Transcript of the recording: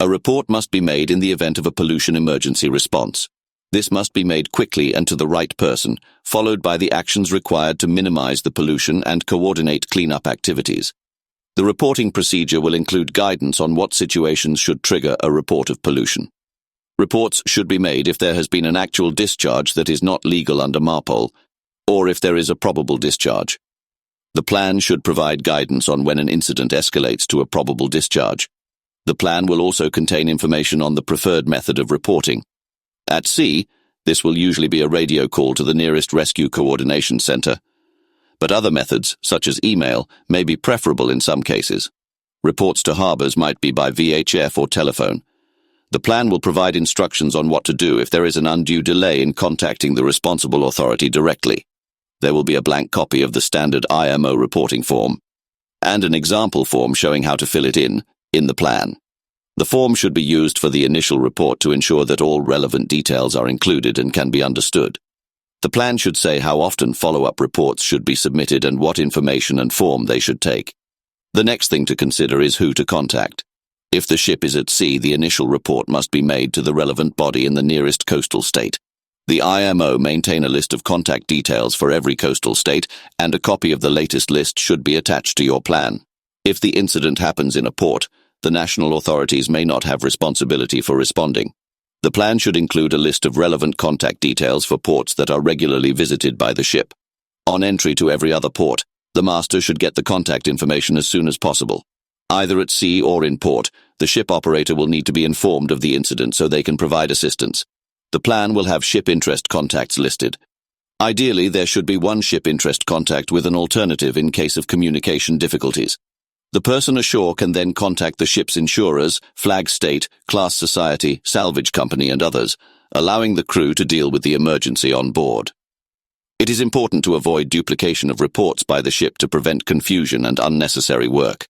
A report must be made in the event of a pollution emergency response. This must be made quickly and to the right person, followed by the actions required to minimize the pollution and coordinate cleanup activities. The reporting procedure will include guidance on what situations should trigger a report of pollution. Reports should be made if there has been an actual discharge that is not legal under MARPOL, or if there is a probable discharge. The plan should provide guidance on when an incident escalates to a probable discharge. The plan will also contain information on the preferred method of reporting. At sea, this will usually be a radio call to the nearest rescue coordination center, but other methods, such as email, may be preferable in some cases. Reports to harbors might be by VHF or telephone. The plan will provide instructions on what to do if there is an undue delay in contacting the responsible authority directly. There will be a blank copy of the standard IMO reporting form, and an example form showing how to fill it in the plan. The form should be used for the initial report to ensure that all relevant details are included and can be understood. The plan should say how often follow-up reports should be submitted and what information and form they should take. The next thing to consider is who to contact. If the ship is at sea, the initial report must be made to the relevant body in the nearest coastal state. The IMO maintain a list of contact details for every coastal state, and a copy of the latest list should be attached to your plan. If the incident happens in a port, the national authorities may not have responsibility for responding. The plan should include a list of relevant contact details for ports that are regularly visited by the ship. On entry to every other port, the master should get the contact information as soon as possible. Either at sea or in port, the ship operator will need to be informed of the incident so they can provide assistance. The plan will have ship interest contacts listed. Ideally, there should be one ship interest contact with an alternative in case of communication difficulties. The person ashore can then contact the ship's insurers, flag state, class society, salvage company, and others, allowing the crew to deal with the emergency on board. It is important to avoid duplication of reports by the ship to prevent confusion and unnecessary work.